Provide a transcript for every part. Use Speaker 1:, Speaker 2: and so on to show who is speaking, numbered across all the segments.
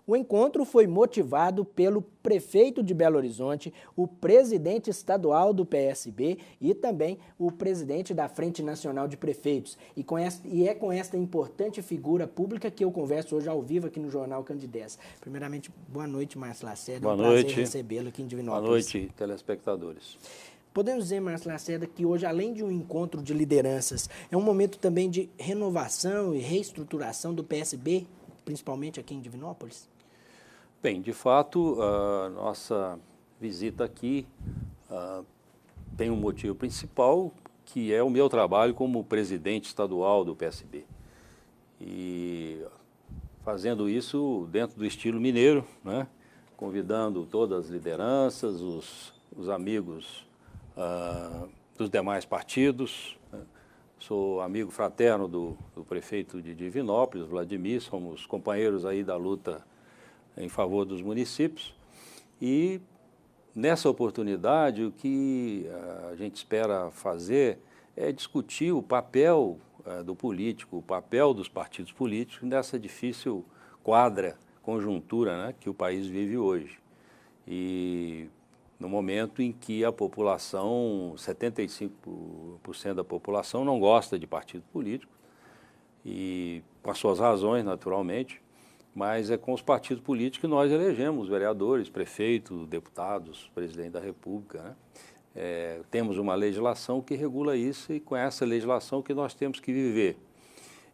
Speaker 1: O encontro foi motivado pelo prefeito de Belo Horizonte, o presidente estadual do PSB e também o presidente da Frente Nacional de Prefeitos. E é com esta importante figura pública que eu converso hoje ao vivo aqui no Jornal Candidez. Primeiramente, boa noite, Márcio Lacerda.
Speaker 2: Boa
Speaker 1: noite. É um
Speaker 2: prazer
Speaker 1: recebê-lo aqui em Divinópolis.
Speaker 2: Boa noite, telespectadores.
Speaker 1: Podemos dizer, Márcio Lacerda, que hoje, além de um encontro de lideranças, é um momento também de renovação e reestruturação do PSB, principalmente aqui em Divinópolis?
Speaker 2: Bem, de fato, a nossa visita aqui tem um motivo principal, que é o meu trabalho como presidente estadual do PSB. E fazendo isso dentro do estilo mineiro, né? Convidando todas as lideranças, os amigos dos demais partidos. Né? Sou amigo fraterno do prefeito de Divinópolis, Vladimir, somos companheiros aí da luta em favor dos municípios, e nessa oportunidade o que a gente espera fazer é discutir o papel do político, o papel dos partidos políticos nessa difícil conjuntura, né, que o país vive hoje. E no momento em que a população, 75% da população não gosta de partido político, e com as suas razões, naturalmente, mas é com os partidos políticos que nós elegemos vereadores, prefeitos, deputados, presidente da República, né? Temos uma legislação que regula isso e com essa legislação que nós temos que viver.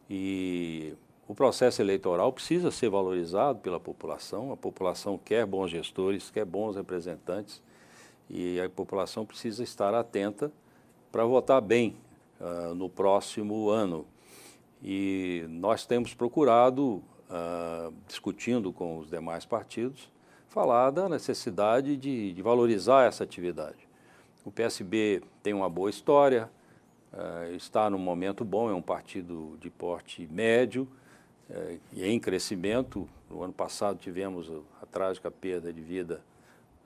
Speaker 2: E o processo eleitoral precisa ser valorizado pela população, a população quer bons gestores, quer bons representantes e a população precisa estar atenta para votar bem no próximo ano. E nós temos procurado, discutindo com os demais partidos, falar da necessidade de valorizar essa atividade. O PSB tem uma boa história, está num momento bom, é um partido de porte médio e em crescimento. No ano passado tivemos a trágica perda de vida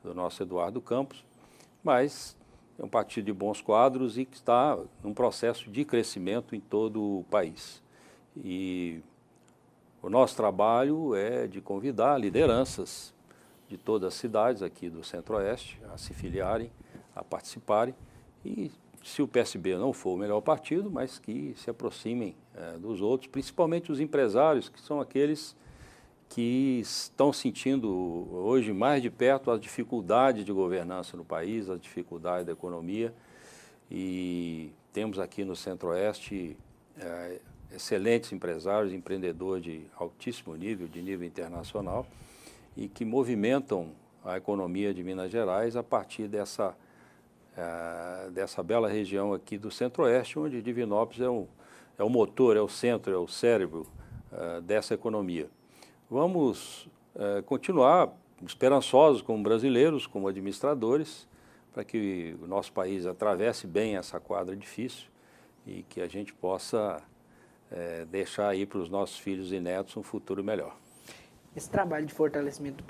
Speaker 2: do nosso Eduardo Campos, mas é um partido de bons quadros e que está num processo de crescimento em todo o país. E o nosso trabalho é de convidar lideranças de todas as cidades aqui do Centro-Oeste a se filiarem, a participarem e, se o PSB não for o melhor partido, mas que se aproximem dos outros, principalmente os empresários, que são aqueles que estão sentindo hoje mais de perto as dificuldades de governança no país, as dificuldades da economia. E temos aqui no Centro-Oeste excelentes empresários, empreendedores de altíssimo nível, de nível internacional, e que movimentam a economia de Minas Gerais a partir dessa bela região aqui do Centro-Oeste, onde Divinópolis é o motor, é o centro, é o cérebro dessa economia. Vamos continuar esperançosos como brasileiros, como administradores, para que o nosso país atravesse bem essa quadra difícil e que a gente possa deixar aí para os nossos filhos e netos um futuro melhor.
Speaker 1: Esse trabalho de fortalecimento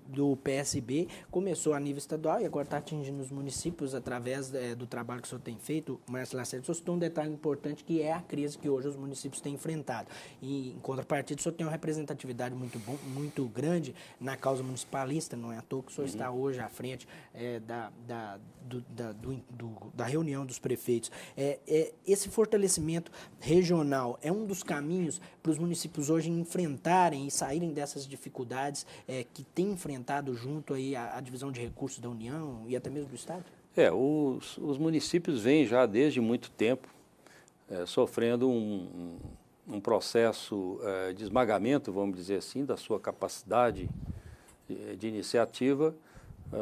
Speaker 1: do PSB começou a nível estadual e agora está atingindo os municípios através do trabalho que o senhor tem feito. Márcio Lacerda, o senhor citou um detalhe importante que é a crise que hoje os municípios têm enfrentado. E, em contrapartida, o senhor tem uma representatividade muito grande na causa municipalista, não é à toa que o senhor está hoje à frente da reunião dos prefeitos. Esse fortalecimento regional é um dos caminhos para os municípios hoje enfrentarem e saírem dessas dificuldades que tem enfrentado junto aí a divisão de recursos da União e até mesmo do Estado?
Speaker 2: Os municípios vêm já desde muito tempo sofrendo um processo de esmagamento, vamos dizer assim, da sua capacidade de iniciativa,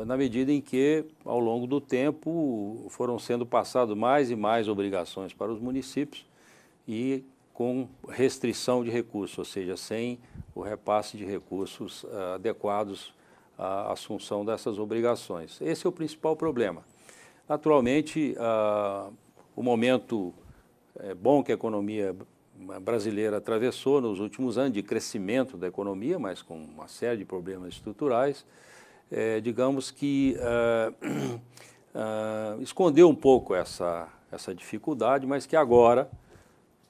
Speaker 2: na medida em que, ao longo do tempo, foram sendo passadas mais e mais obrigações para os municípios e com restrição de recursos, ou seja, sem o repasse de recursos adequados à assunção dessas obrigações. Esse é o principal problema. Naturalmente, o momento bom que a economia brasileira atravessou nos últimos anos de crescimento da economia, mas com uma série de problemas estruturais, digamos que escondeu um pouco essa dificuldade, mas que agora,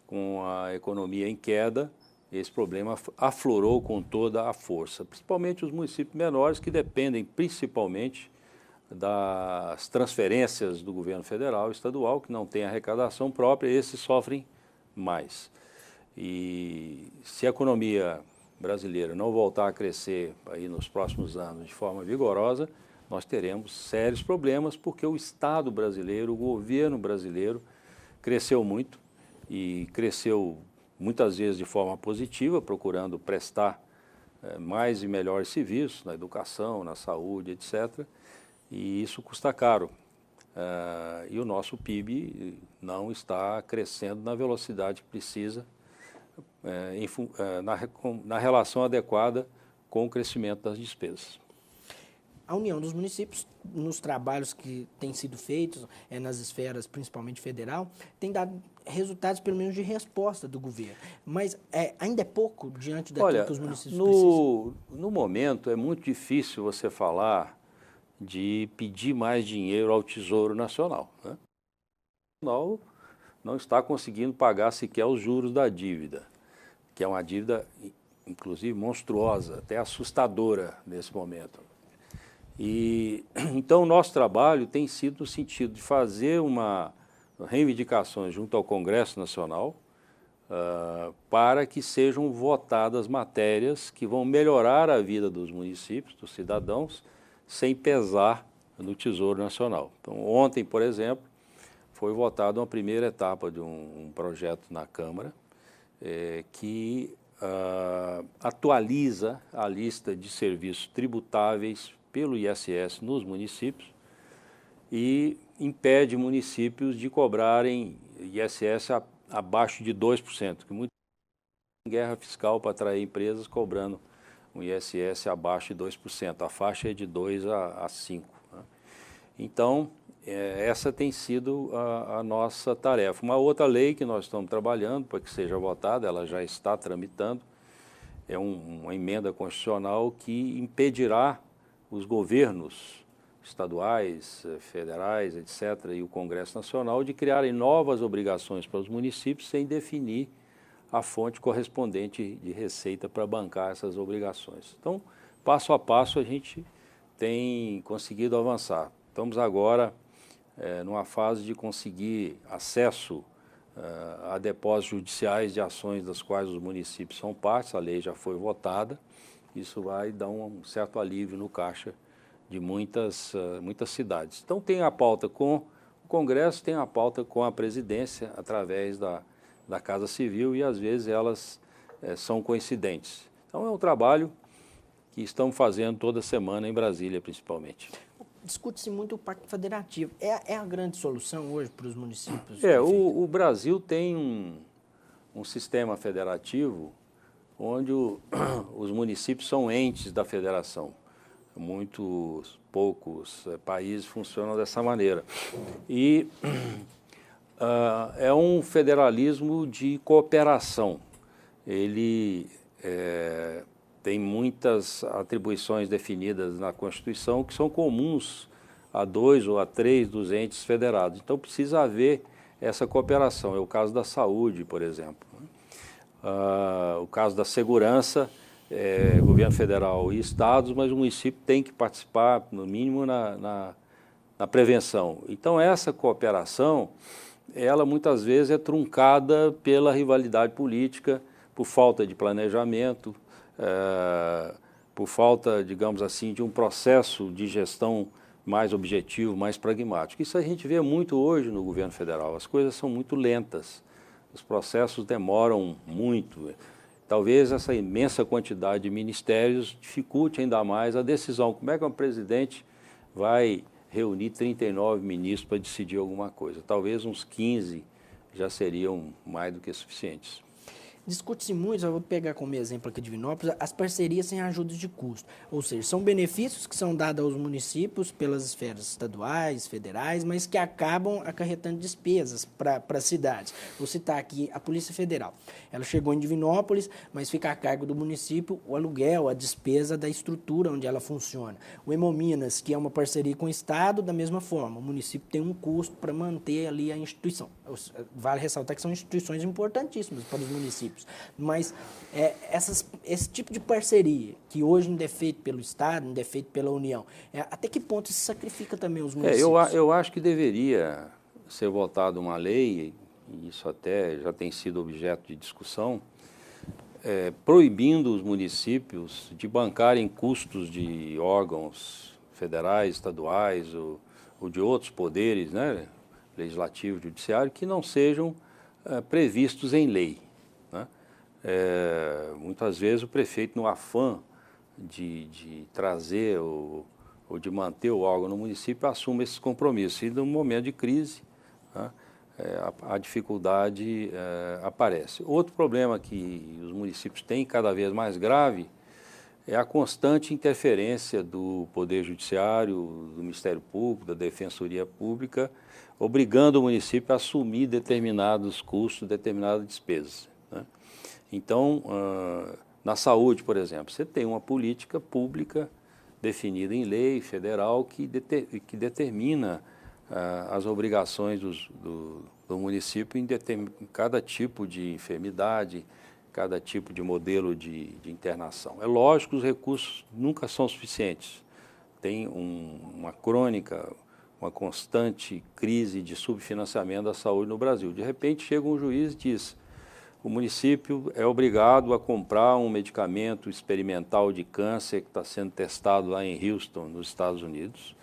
Speaker 2: com a economia em queda, esse problema aflorou com toda a força, principalmente os municípios menores que dependem principalmente das transferências do governo federal e estadual, que não tem arrecadação própria, esses sofrem mais. E se a economia brasileira não voltar a crescer aí nos próximos anos de forma vigorosa, nós teremos sérios problemas, porque o Estado brasileiro, o governo brasileiro, cresceu muito e cresceu muitas vezes de forma positiva, procurando prestar mais e melhores serviços na educação, na saúde, etc. E isso custa caro. E o nosso PIB não está crescendo na velocidade que precisa, na relação adequada com o crescimento das despesas.
Speaker 1: A União dos Municípios, nos trabalhos que têm sido feitos nas esferas, principalmente federal, tem dado resultados, pelo menos, de resposta do governo. Mas ainda é pouco diante daquilo que os municípios precisam?
Speaker 2: No momento, é muito difícil você falar de pedir mais dinheiro ao Tesouro Nacional, né? O Nacional não está conseguindo pagar sequer os juros da dívida, que é uma dívida, inclusive, monstruosa, até assustadora nesse momento. E então o nosso trabalho tem sido no sentido de fazer reivindicações junto ao Congresso Nacional para que sejam votadas matérias que vão melhorar a vida dos municípios, dos cidadãos, sem pesar no Tesouro Nacional. Então, ontem, por exemplo, foi votada uma primeira etapa de um projeto na Câmara que atualiza a lista de serviços tributáveis pelo ISS nos municípios e impede municípios de cobrarem ISS abaixo de 2%, que muita guerra fiscal para atrair empresas cobrando um ISS abaixo de 2%, a faixa é de 2 a 5%. Né? Então, essa tem sido a nossa tarefa. Uma outra lei que nós estamos trabalhando para que seja votada, ela já está tramitando, é uma emenda constitucional que impedirá os governos estaduais, federais, etc., e o Congresso Nacional de criarem novas obrigações para os municípios sem definir a fonte correspondente de receita para bancar essas obrigações. Então, passo a passo, a gente tem conseguido avançar. Estamos agora numa fase de conseguir acesso a depósitos judiciais de ações das quais os municípios são partes, a lei já foi votada. Isso vai dar um certo alívio no caixa de muitas cidades. Então, tem a pauta com o Congresso, tem a pauta com a presidência, através da Casa Civil, e às vezes elas são coincidentes. Então, é um trabalho que estamos fazendo toda semana em Brasília, principalmente.
Speaker 1: Discute-se muito o Pacto Federativo. É a grande solução hoje para os municípios?
Speaker 2: O Brasil tem um sistema federativo onde os municípios são entes da federação. Muitos poucos países funcionam dessa maneira. E é um federalismo de cooperação. Ele tem muitas atribuições definidas na Constituição que são comuns a 2 ou a 3 dos entes federados. Então, precisa haver essa cooperação. É o caso da saúde, por exemplo. O caso da segurança, governo federal e estados, mas o município tem que participar, no mínimo, na prevenção. Então, essa cooperação, ela muitas vezes é truncada pela rivalidade política, por falta de planejamento, por falta, digamos assim, de um processo de gestão mais objetivo, mais pragmático. Isso a gente vê muito hoje no governo federal. As coisas são muito lentas. Os processos demoram muito. Talvez essa imensa quantidade de ministérios dificulte ainda mais a decisão. Como é que um presidente vai reunir 39 ministros para decidir alguma coisa? Talvez uns 15 já seriam mais do que suficientes.
Speaker 1: Discute-se muito, eu vou pegar como exemplo aqui de Divinópolis, as parcerias sem ajudas de custo. Ou seja, são benefícios que são dados aos municípios pelas esferas estaduais, federais, mas que acabam acarretando despesas para as cidades. Vou citar aqui a Polícia Federal. Ela chegou em Divinópolis, mas fica a cargo do município o aluguel, a despesa da estrutura onde ela funciona. O Hemominas, que é uma parceria com o Estado, da mesma forma. O município tem um custo para manter ali a instituição. Vale ressaltar que são instituições importantíssimas para os municípios. municípios. Mas esse tipo de parceria, que hoje ainda é feito pelo Estado, ainda é feito pela União, até que ponto isso sacrifica também os municípios?
Speaker 2: Eu acho que deveria ser votada uma lei, e isso até já tem sido objeto de discussão, proibindo os municípios de bancarem custos de órgãos federais, estaduais ou de outros poderes, né, legislativo, judiciário, que não sejam previstos em lei, né? Muitas vezes o prefeito, no afã de trazer ou de manter o órgão no município, assume esses compromissos. E no momento de crise, né, a dificuldade aparece. Outro problema que os municípios têm cada vez mais grave é a constante interferência do Poder Judiciário, do Ministério Público, da Defensoria Pública, obrigando o município a assumir determinados custos, determinadas despesas, né? Então, na saúde, por exemplo, você tem uma política pública definida em lei federal que determina as obrigações do município em cada tipo de enfermidade, cada tipo de modelo de internação. É lógico que os recursos nunca são suficientes. Tem uma crônica, uma constante crise de subfinanciamento da saúde no Brasil. De repente chega um juiz e diz: o município é obrigado a comprar um medicamento experimental de câncer que está sendo testado lá em Houston, nos Estados Unidos,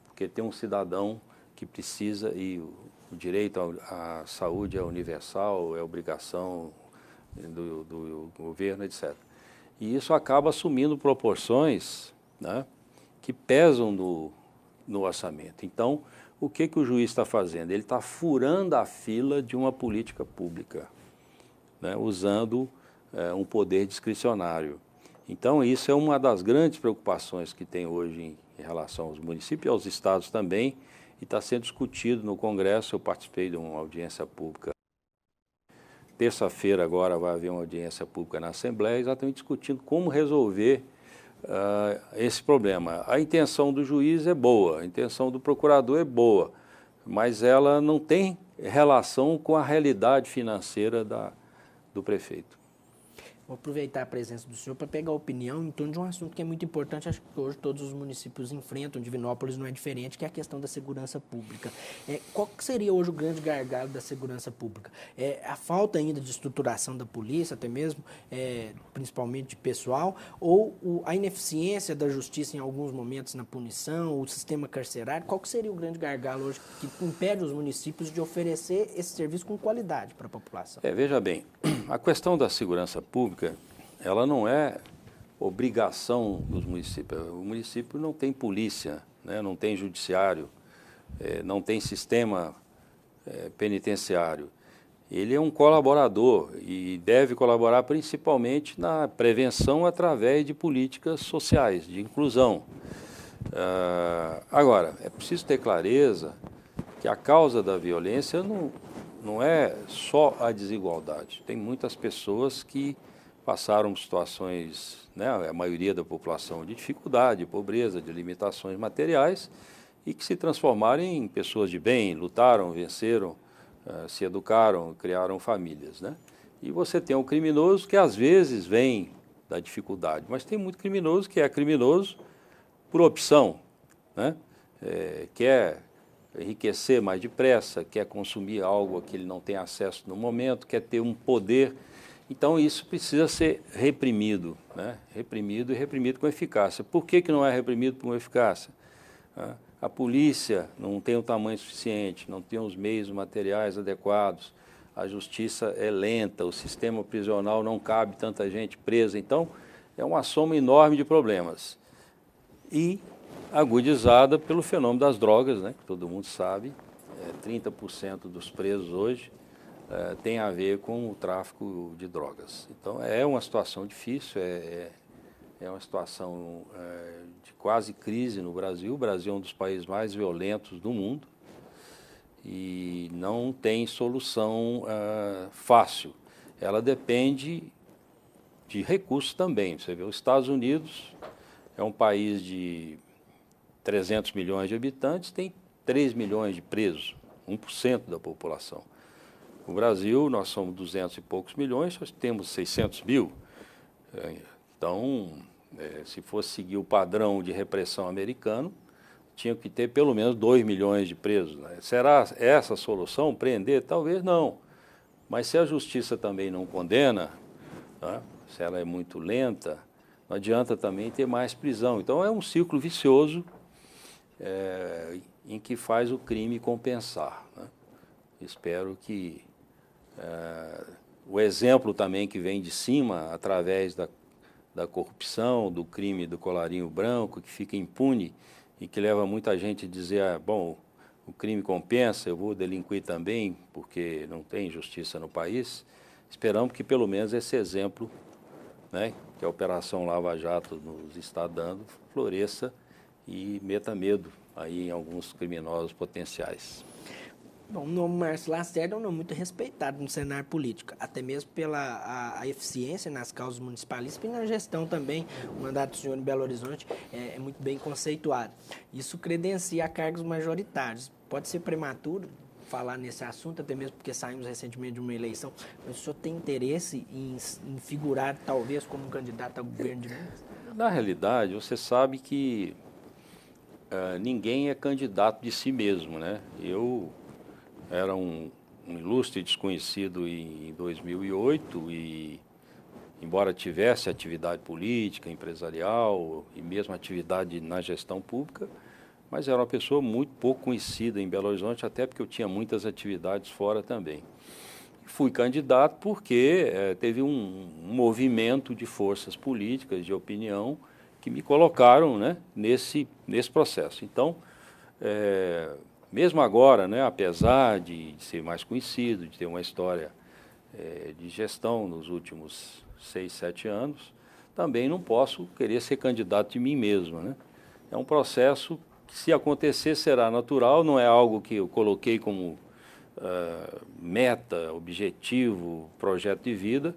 Speaker 2: porque tem um cidadão que precisa, e o direito à saúde é universal, é obrigação do governo, etc. E isso acaba assumindo proporções, né, que pesam no orçamento. Então, o que o juiz está fazendo? Ele está furando a fila de uma política pública, né, usando um poder discricionário. Então, isso é uma das grandes preocupações que tem hoje em relação aos municípios e aos estados também, e está sendo discutido no Congresso. Eu participei de uma audiência pública. Terça-feira agora vai haver uma audiência pública na Assembleia, exatamente discutindo como resolver esse problema. A intenção do juiz é boa, a intenção do procurador é boa, mas ela não tem relação com a realidade financeira do prefeito.
Speaker 1: Vou aproveitar a presença do senhor para pegar a opinião em torno de um assunto que é muito importante, acho que hoje todos os municípios enfrentam, Divinópolis não é diferente, que é a questão da segurança pública. Qual que seria hoje o grande gargalo da segurança pública? A falta ainda de estruturação da polícia, até mesmo, principalmente de pessoal, ou a ineficiência da justiça em alguns momentos na punição, o sistema carcerário? Qual que seria o grande gargalo hoje que impede os municípios de oferecer esse serviço com qualidade para a população?
Speaker 2: Veja bem, a questão da segurança pública, ela não é obrigação dos municípios. O município não tem polícia, né, não tem judiciário, não tem sistema penitenciário. Ele é um colaborador e deve colaborar principalmente na prevenção através de políticas sociais, de inclusão. Agora, é preciso ter clareza que a causa da violência não é só a desigualdade. Tem muitas pessoas que passaram situações, né, a maioria da população, de dificuldade, de pobreza, de limitações materiais, e que se transformaram em pessoas de bem, lutaram, venceram, se educaram, criaram famílias, né? E você tem um criminoso que às vezes vem da dificuldade, mas tem muito criminoso que é criminoso por opção, né? Quer enriquecer mais depressa, quer consumir algo a que ele não tem acesso no momento, quer ter um poder. Então, isso precisa ser reprimido, né? Reprimido e reprimido com eficácia. Por que não é reprimido com eficácia? A polícia não tem o tamanho suficiente, não tem os meios materiais adequados, a justiça é lenta, o sistema prisional não cabe tanta gente presa. Então, é uma soma enorme de problemas. E agudizada pelo fenômeno das drogas, né, que todo mundo sabe, 30% dos presos hoje tem a ver com o tráfico de drogas. Então, é uma situação difícil, é uma situação de quase crise no Brasil. O Brasil é um dos países mais violentos do mundo e não tem solução fácil. Ela depende de recursos também. Você vê, os Estados Unidos é um país de 300 milhões de habitantes, tem 3 milhões de presos, 1% da população. O Brasil, nós somos 200 e poucos milhões, nós temos 600 mil. Então, se fosse seguir o padrão de repressão americano, tinha que ter pelo menos 2 milhões de presos, né? Será essa a solução? Prender? Talvez não. Mas se a justiça também não condena, tá? Se ela é muito lenta, não adianta também ter mais prisão. Então é um ciclo vicioso em que faz o crime compensar, né? Espero que o exemplo também que vem de cima, através da corrupção, do crime do colarinho branco, que fica impune e que leva muita gente a dizer, bom, o crime compensa, eu vou delinquir também, porque não tem justiça no país. Esperamos que pelo menos esse exemplo, né, que a Operação Lava Jato nos está dando, floresça e meta medo aí em alguns criminosos potenciais.
Speaker 1: Bom, o nome Márcio Lacerda é um nome muito respeitado no cenário político, até mesmo pela a eficiência nas causas municipalistas e na gestão também. O mandato do senhor em Belo Horizonte é muito bem conceituado. Isso credencia cargos majoritários. Pode ser prematuro falar nesse assunto, até mesmo porque saímos recentemente de uma eleição, mas o senhor tem interesse em figurar, talvez, como um candidato ao governo de Minas?
Speaker 2: Na realidade, você sabe que ninguém é candidato de si mesmo, né? Eu era um ilustre desconhecido em 2008 e, embora tivesse atividade política, empresarial e mesmo atividade na gestão pública, mas era uma pessoa muito pouco conhecida em Belo Horizonte, até porque eu tinha muitas atividades fora também. Fui candidato porque teve um movimento de forças políticas, de opinião, que me colocaram, né, nesse processo. Então, mesmo agora, né, apesar de ser mais conhecido, de ter uma história de gestão nos últimos 6, 7 anos, também não posso querer ser candidato de mim mesmo, né? É um processo que, se acontecer, será natural, não é algo que eu coloquei como meta, objetivo, projeto de vida,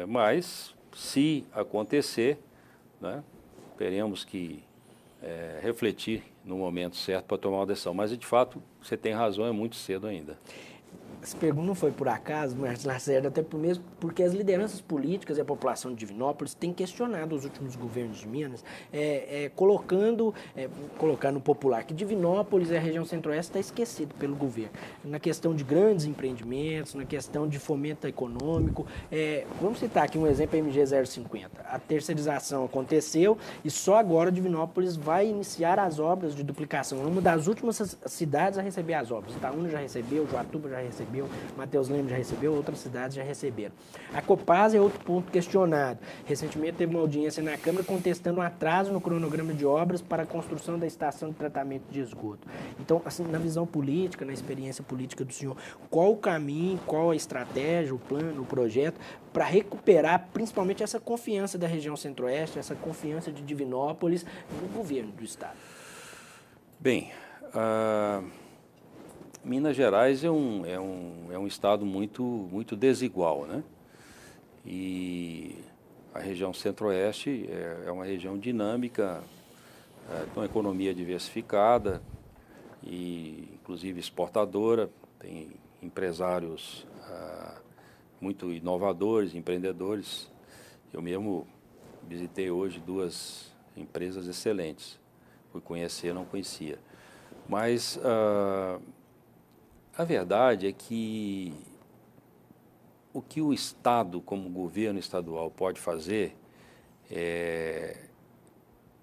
Speaker 2: mas, se acontecer, né, teremos que refletir no momento certo para tomar uma decisão. Mas, de fato, você tem razão, é muito cedo ainda.
Speaker 1: Essa pergunta não foi por acaso, Márcio Lacerda, até mesmo porque as lideranças políticas e a população de Divinópolis têm questionado os últimos governos de Minas, colocando no popular que Divinópolis e a região centro-oeste está esquecido pelo governo. Na questão de grandes empreendimentos, na questão de fomento econômico. Vamos citar aqui um exemplo, a MG 050. A terceirização aconteceu e só agora Divinópolis vai iniciar as obras de duplicação. É uma das últimas cidades a receber as obras. Itaúna já recebeu, Joatuba já recebeu, Mateus Leme já recebeu, outras cidades já receberam. A Copasa é outro ponto questionado. Recentemente teve uma audiência na Câmara contestando um atraso no cronograma de obras para a construção da estação de tratamento de esgoto. Então, assim, na visão política, na experiência política do senhor, qual o caminho, qual a estratégia, o plano, o projeto para recuperar principalmente essa confiança da região centro-oeste, essa confiança de Divinópolis no governo do estado?
Speaker 2: Bem, Minas Gerais é um estado muito desigual, né? E a região centro-oeste é uma região dinâmica, com uma economia diversificada e, inclusive, exportadora. Tem empresários muito inovadores, empreendedores. Eu mesmo visitei hoje 2 empresas excelentes. Fui conhecer, não conhecia. Mas a verdade é que o que o Estado, como governo estadual, pode fazer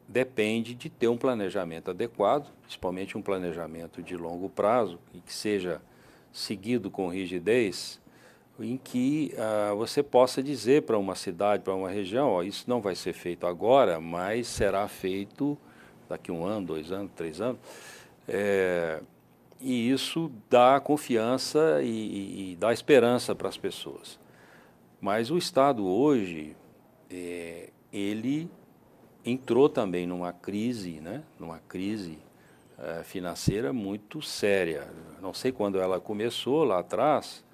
Speaker 2: depende de ter um planejamento adequado, principalmente um planejamento de longo prazo, e que seja seguido com rigidez, em que você possa dizer para uma cidade, para uma região, isso não vai ser feito agora, mas será feito daqui 1 ano, 2 anos, 3 anos. E isso dá confiança e dá esperança para as pessoas. Mas o Estado hoje, ele entrou também numa crise, né? Numa crise financeira muito séria. Não sei quando ela começou lá atrás,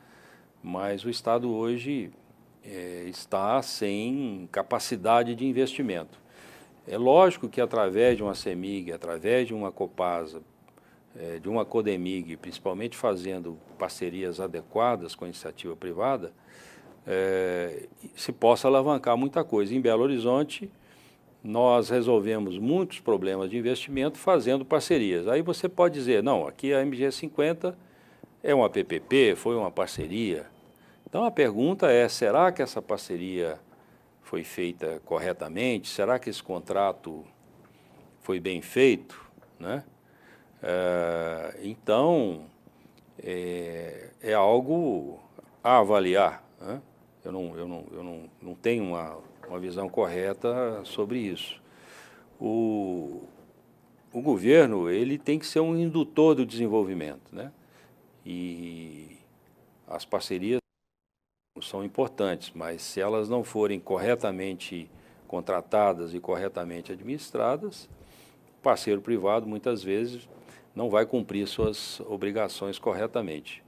Speaker 2: mas o Estado hoje está sem capacidade de investimento. É lógico que através de uma CEMIG, através de uma Copasa, de uma Codemig, principalmente fazendo parcerias adequadas com a iniciativa privada, se possa alavancar muita coisa. Em Belo Horizonte, nós resolvemos muitos problemas de investimento fazendo parcerias. Aí você pode dizer, não, aqui a MG50 é uma PPP, foi uma parceria. Então a pergunta é, será que essa parceria foi feita corretamente? Será que esse contrato foi bem feito, né? Então, é algo a avaliar, né? Eu não tenho uma visão correta sobre isso. O governo, ele tem que ser um indutor do desenvolvimento, né? E as parcerias são importantes, mas se elas não forem corretamente contratadas e corretamente administradas, o parceiro privado, muitas vezes, não vai cumprir suas obrigações corretamente.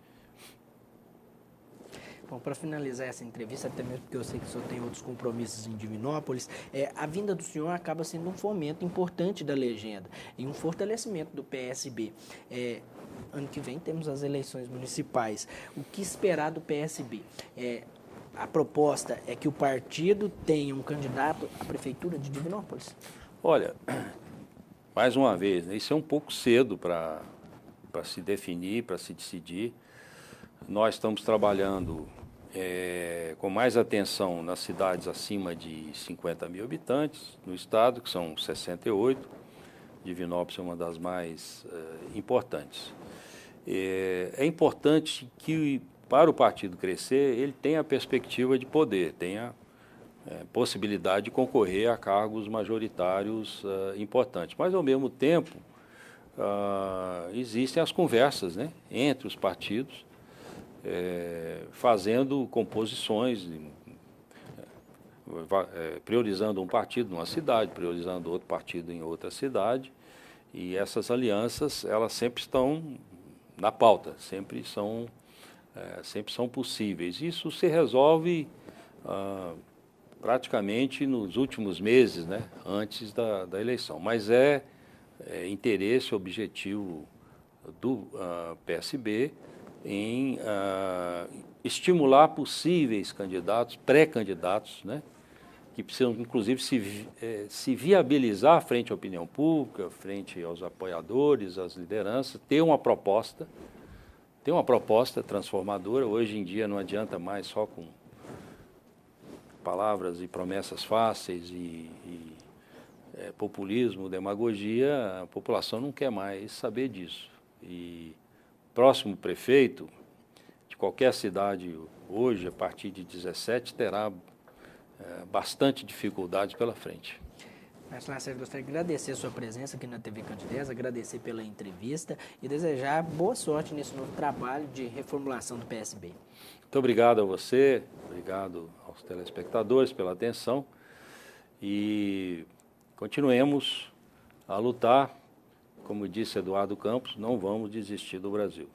Speaker 1: Bom, para finalizar essa entrevista, até mesmo porque eu sei que o senhor tem outros compromissos em Divinópolis, a vinda do senhor acaba sendo um fomento importante da legenda e um fortalecimento do PSB. Ano que vem temos as eleições municipais. O que esperar do PSB? A proposta é que o partido tenha um candidato à prefeitura de Divinópolis?
Speaker 2: Olha, mais uma vez, né, isso é um pouco cedo para se definir, para se decidir. Nós estamos trabalhando com mais atenção nas cidades acima de 50 mil habitantes no estado, que são 68. Divinópolis é uma das mais importantes. É importante que, para o partido crescer, ele tenha a perspectiva de poder, tenha possibilidade de concorrer a cargos majoritários importantes. Mas, ao mesmo tempo, existem as conversas, né, entre os partidos, fazendo composições, priorizando um partido numa cidade, priorizando outro partido em outra cidade, e essas alianças, elas sempre estão na pauta, sempre são possíveis. Isso se resolve praticamente nos últimos meses, né, antes da eleição, mas é interesse, objetivo do PSB em estimular possíveis candidatos, pré-candidatos, né, que precisam, inclusive, se viabilizar frente à opinião pública, frente aos apoiadores, às lideranças, ter uma proposta transformadora. Hoje em dia não adianta mais só com palavras e promessas fáceis e populismo, demagogia. A população não quer mais saber disso. E próximo prefeito de qualquer cidade hoje, a partir de 17, terá bastante dificuldades pela frente.
Speaker 1: Márcio Lacerda, gostaria de agradecer a sua presença aqui na TV Candidez, agradecer pela entrevista e desejar boa sorte nesse novo trabalho de reformulação do PSB.
Speaker 2: Muito obrigado a você, obrigado aos telespectadores pela atenção e continuemos a lutar. Como disse Eduardo Campos, não vamos desistir do Brasil.